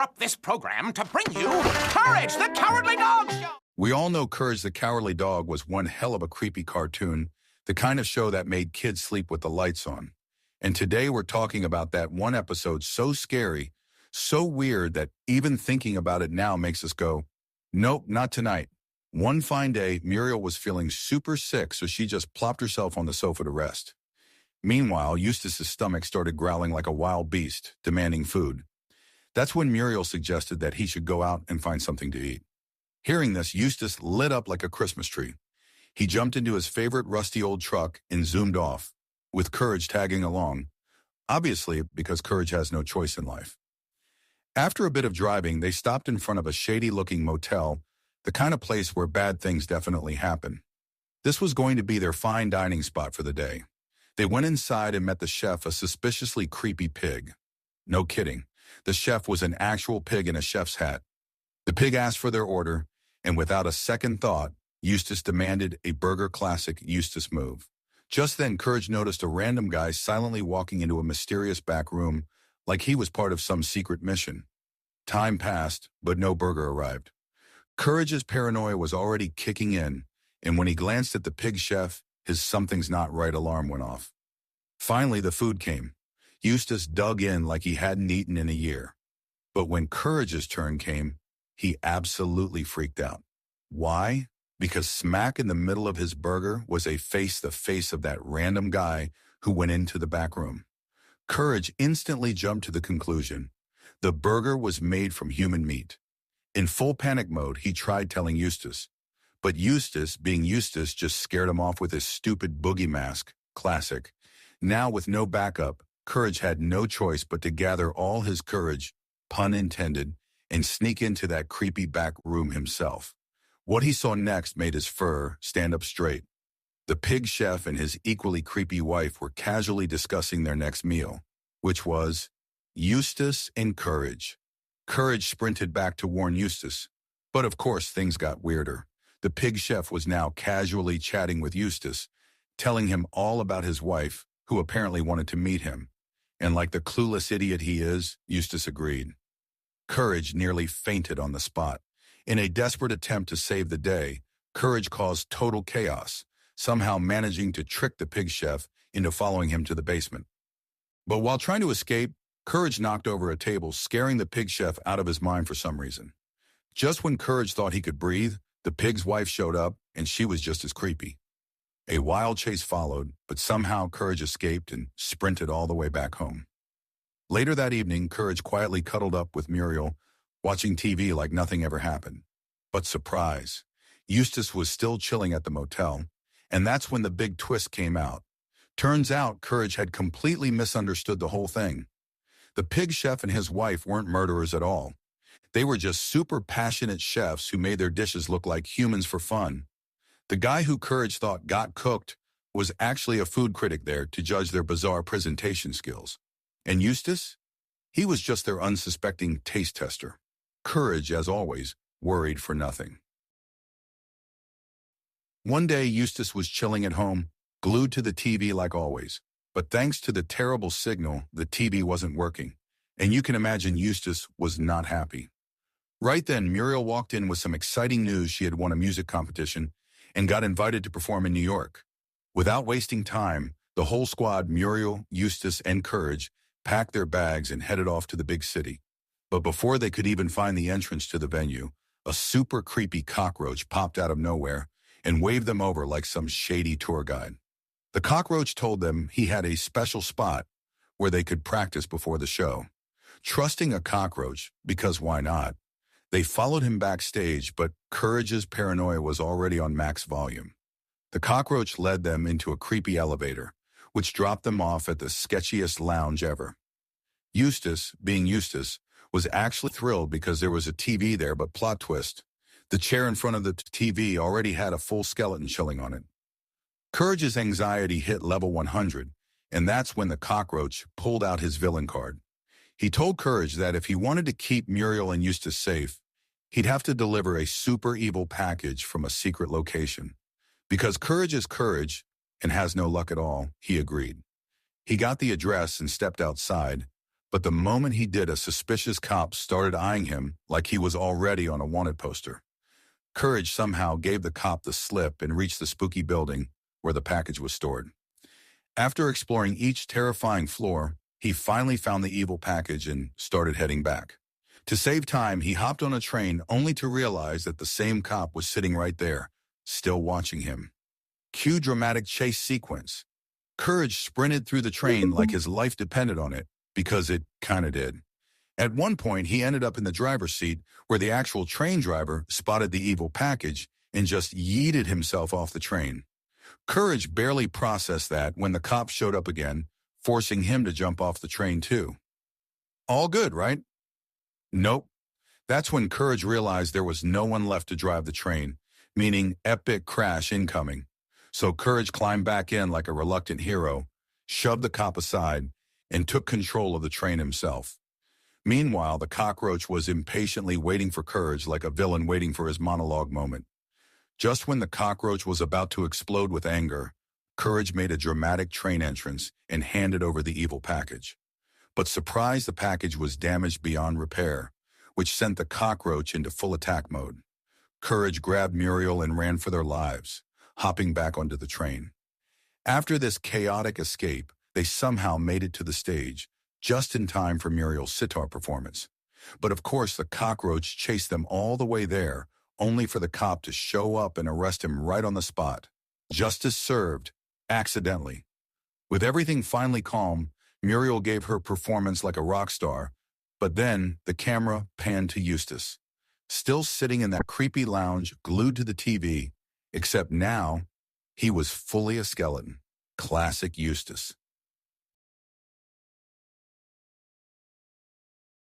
up this program to bring you Courage the Cowardly Dog Show. We all know Courage the Cowardly Dog was one hell of a creepy cartoon, the kind of show that made kids sleep with the lights on. And today we're talking about that one episode so scary, so weird that even thinking about it now makes us go, nope, not tonight. One fine day, Muriel was feeling super sick, so she just plopped herself on the sofa to rest. Meanwhile, Eustace's stomach started growling like a wild beast, demanding food. That's when Muriel suggested that he should go out and find something to eat. Hearing this, Eustace lit up like a Christmas tree. He jumped into his favorite rusty old truck and zoomed off, with Courage tagging along, obviously because Courage has no choice in life. After a bit of driving, they stopped in front of a shady-looking motel, the kind of place where bad things definitely happen. This was going to be their fine dining spot for the day. They went inside and met the chef, a suspiciously creepy pig. No kidding. The chef was an actual pig in a chef's hat. The pig asked for their order, and without a second thought, Eustace demanded a burger classic Eustace move. Just then, Courage noticed a random guy silently walking into a mysterious back room, like he was part of some secret mission. Time passed, but no burger arrived. Courage's paranoia was already kicking in, and when he glanced at the pig chef, his something's not right alarm went off. Finally, the food came. Eustace dug in like he hadn't eaten in a year. But when Courage's turn came, he absolutely freaked out. Why? Because smack in the middle of his burger was the face of that random guy who went into the back room. Courage instantly jumped to the conclusion. The burger was made from human meat. In full panic mode, he tried telling Eustace. But Eustace, being Eustace, just scared him off with his stupid boogie mask, classic. Now with no backup, Courage had no choice but to gather all his courage, pun intended, and sneak into that creepy back room himself. What he saw next made his fur stand up straight. The pig chef and his equally creepy wife were casually discussing their next meal, which was Eustace and Courage. Courage sprinted back to warn Eustace, but of course things got weirder. The pig chef was now casually chatting with Eustace, telling him all about his wife, who apparently wanted to meet him. And like the clueless idiot he is, Eustace agreed. Courage nearly fainted on the spot. In a desperate attempt to save the day, Courage caused total chaos, somehow managing to trick the pig chef into following him to the basement. But while trying to escape, Courage knocked over a table, scaring the pig chef out of his mind for some reason. Just when Courage thought he could breathe, the pig's wife showed up, and she was just as creepy. A wild chase followed, but somehow Courage escaped and sprinted all the way back home. Later that evening, Courage quietly cuddled up with Muriel, watching TV like nothing ever happened. But surprise, Eustace was still chilling at the motel, and that's when the big twist came out. Turns out Courage had completely misunderstood the whole thing. The pig chef and his wife weren't murderers at all. They were just super passionate chefs who made their dishes look like humans for fun. The guy who Courage thought got cooked was actually a food critic there to judge their bizarre presentation skills. And Eustace? He was just their unsuspecting taste tester. Courage, as always, worried for nothing. One day, Eustace was chilling at home, glued to the TV like always. But thanks to the terrible signal, the TV wasn't working. And you can imagine Eustace was not happy. Right then, Muriel walked in with some exciting news. She had won a music competition and got invited to perform in New York. Without wasting time, the whole squad, Muriel, Eustace, and Courage, packed their bags and headed off to the big city. But before they could even find the entrance to the venue, a super creepy cockroach popped out of nowhere and waved them over like some shady tour guide. The cockroach told them he had a special spot where they could practice before the show. Trusting a cockroach, because why not, they followed him backstage, but Courage's paranoia was already on max volume. The cockroach led them into a creepy elevator, which dropped them off at the sketchiest lounge ever. Eustace, being Eustace, was actually thrilled because there was a TV there, but plot twist. The chair in front of the TV already had a full skeleton chilling on it. Courage's anxiety hit level 100, and that's when the cockroach pulled out his villain card. He told Courage that if he wanted to keep Muriel and Eustace safe, he'd have to deliver a super evil package from a secret location. Because Courage is Courage and has no luck at all, he agreed. He got the address and stepped outside, But the moment he did, a suspicious cop started eyeing him like he was already on a wanted poster. Courage somehow gave the cop the slip and reached the spooky building where the package was stored. After exploring each terrifying floor, he finally found the evil package and started heading back. To save time, he hopped on a train only to realize that the same cop was sitting right there, still watching him. Cue dramatic chase sequence. Courage sprinted through the train like his life depended on it, because it kinda did. At one point, he ended up in the driver's seat where the actual train driver spotted the evil package and just yeeted himself off the train. Courage barely processed that when the cop showed up again, forcing him to jump off the train too. All good, right? Nope. That's when Courage realized there was no one left to drive the train, meaning epic crash incoming. So Courage climbed back in like a reluctant hero, shoved the cop aside, and took control of the train himself. Meanwhile, the cockroach was impatiently waiting for Courage like a villain waiting for his monologue moment. Just when the cockroach was about to explode with anger, Courage made a dramatic train entrance and handed over the evil package. But surprise, the package was damaged beyond repair, which sent the cockroach into full attack mode. Courage grabbed Muriel and ran for their lives, hopping back onto the train. After this chaotic escape, they somehow made it to the stage, just in time for Muriel's sitar performance. But of course, the cockroach chased them all the way there, only for the cop to show up and arrest him right on the spot. Justice served, accidentally. With everything finally calm, Muriel gave her performance like a rock star, but then the camera panned to Eustace, still sitting in that creepy lounge, glued to the TV, except now he was fully a skeleton. Classic Eustace.